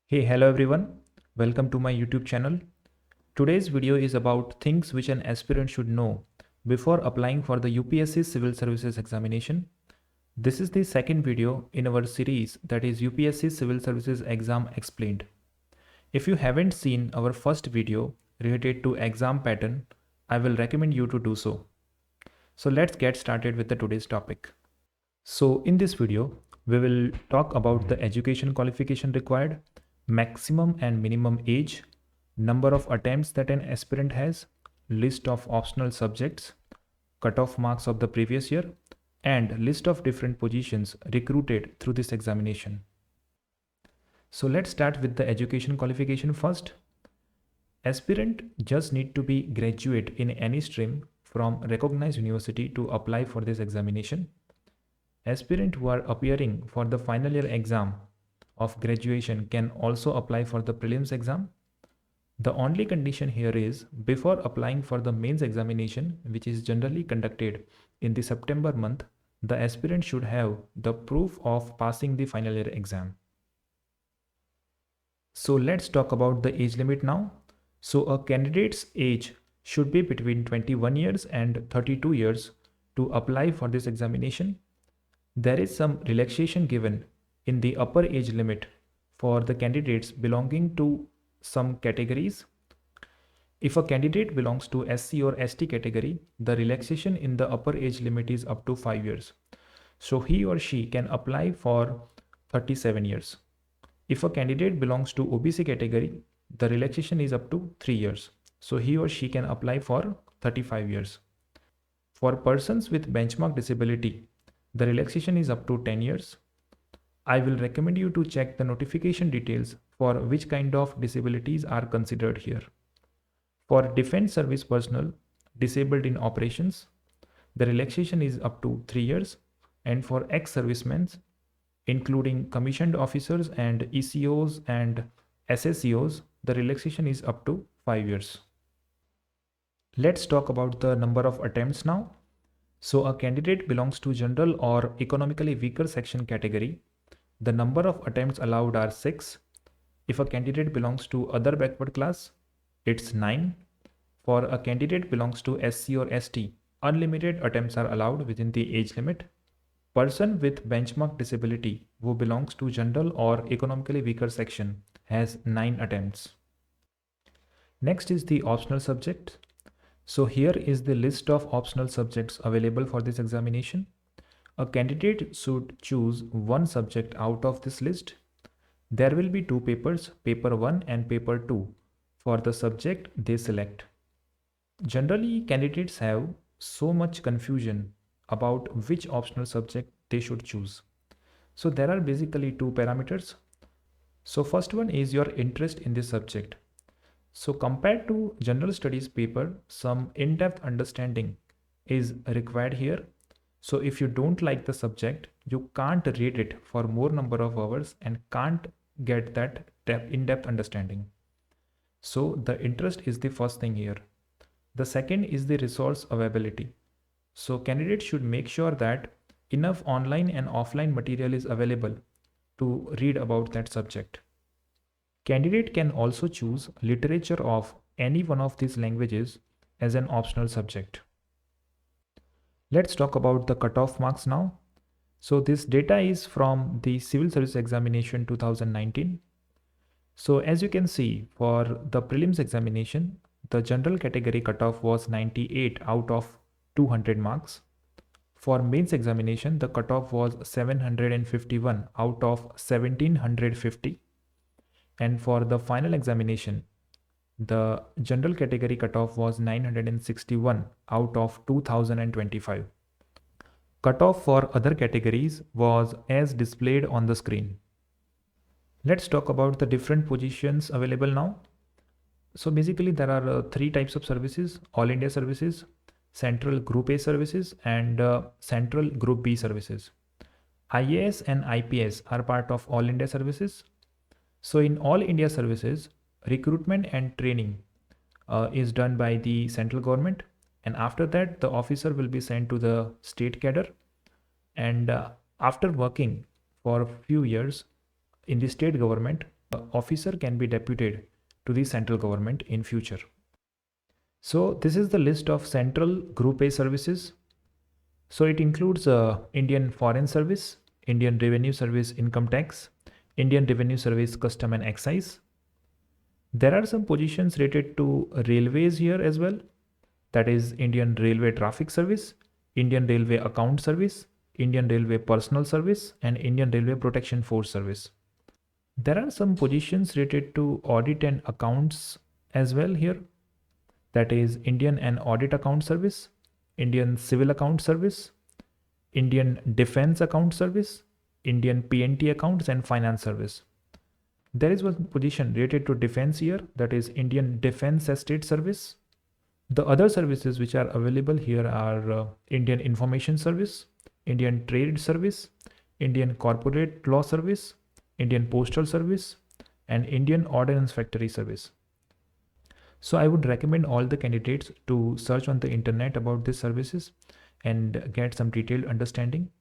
Hey, hello everyone. Welcome to my YouTube channel. Today's video is about things which an aspirant should know before applying for the UPSC Civil Services examination. This is the second video in our series, that is UPSC Civil Services Exam Explained. If you haven't seen our first video related to exam pattern, I will recommend you to do so. So let's get started with the today's topic. So in this video, we will talk about the education qualification required, maximum and minimum age, number of attempts that an aspirant has, list of optional subjects, cutoff marks of the previous year, and list of different positions recruited through this examination. So let's start with the education qualification first. Aspirant just need to be graduate in any stream from recognized university to apply for this examination. Aspirants who are appearing for the final year exam of graduation can also apply for the prelims exam. The only condition here is before applying for the mains examination, which is generally conducted in the September month, the aspirant should have the proof of passing the final year exam. So let's talk about the age limit now. So a candidate's age should be between 21 years and 32 years to apply for this examination. There is some relaxation given in the upper age limit for the candidates belonging to some categories. If a candidate belongs to SC or ST category, the relaxation in the upper age limit is up to 5 years. So he or she can apply for 37 years. If a candidate belongs to OBC category, the relaxation is up to 3 years. So he or she can apply for 35 years. For persons with benchmark disability, the relaxation is up to 10 years. I will recommend you to check the notification details for which kind of disabilities are considered here. For defense service personnel disabled in operations, the relaxation is up to 3 years, and for ex-servicemen, including commissioned officers and ECOs and SSCOs, the relaxation is up to 5 years. Let's talk about the number of attempts now. So a candidate belongs to general or economically weaker section category. The number of attempts allowed are 6. If a candidate belongs to other backward class, it's 9. For a candidate belongs to SC or ST, unlimited attempts are allowed within the age limit. Person with benchmark disability who belongs to general or economically weaker section has 9 attempts. Next is the optional subject. So here is the list of optional subjects available for this examination. A candidate should choose one subject out of this list. There will be 2 papers, paper 1 and paper 2, for the subject they select. Generally, candidates have so much confusion about which optional subject they should choose. So there are basically 2 parameters. So first one is your interest in this subject. So compared to general studies paper, some in-depth understanding is required here. So if you don't like the subject, you can't read it for more number of hours and can't get that in-depth understanding. So the interest is the first thing here. The second is the resource availability. So candidates should make sure that enough online and offline material is available to read about that subject. Candidate can also choose literature of any one of these languages as an optional subject. Let's talk about the cutoff marks now. So this data is from the Civil Service Examination 2019. So as you can see, for the prelims examination, the general category cutoff was 98 out of 200 marks. For mains examination, the cutoff was 751 out of 1750. And for the final examination, the general category cutoff was 961 out of 2025. Cutoff for other categories was as displayed on the screen. Let's talk about the different positions available now. So basically there are 3 types of services: All India services, Central Group A services, and Central Group B services. IAS and IPS are part of All India services. So in All India services, recruitment and training is done by the central government, and after that the officer will be sent to the state cadre, and After working for a few years in the state government, an officer can be deputed to the central government in future. So this is the list of central Group A services. So it includes Indian Foreign Service, Indian Revenue Service Income Tax, Indian Revenue Service Custom and Excise. There are some positions related to railways here as well. That is Indian Railway Traffic Service, Indian Railway Account Service, Indian Railway Personnel Service, and Indian Railway Protection Force Service. There are some positions related to audit and accounts as well here. That is Indian and Audit Account Service, Indian Civil Account Service, Indian Defense Account Service, Indian PNT Accounts, and Finance Service. There is one position related to defense here, that is Indian Defense Estate Service. The other services which are available here are Indian Information Service, Indian Trade Service, Indian Corporate Law Service, Indian Postal Service, and Indian Ordnance Factory Service. So I would recommend all the candidates to search on the internet about these services and get some detailed understanding.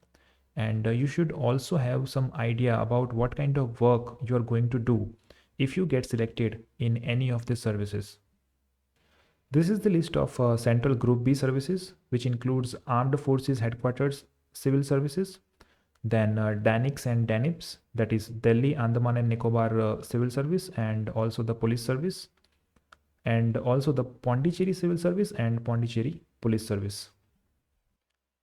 And you should also have some idea about what kind of work you are going to do if you get selected in any of these services. This is the list of Central Group B services, which includes Armed Forces Headquarters Civil Services, then DANICS and DANIPS, that is Delhi, Andaman and Nicobar Civil Service, and also the Police Service, and also the Pondicherry Civil Service and Pondicherry Police Service.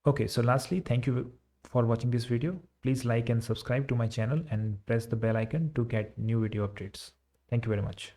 Okay, so lastly, thank you for watching this video. Please like and subscribe to my channel and press the bell icon to get new video updates. Thank you very much.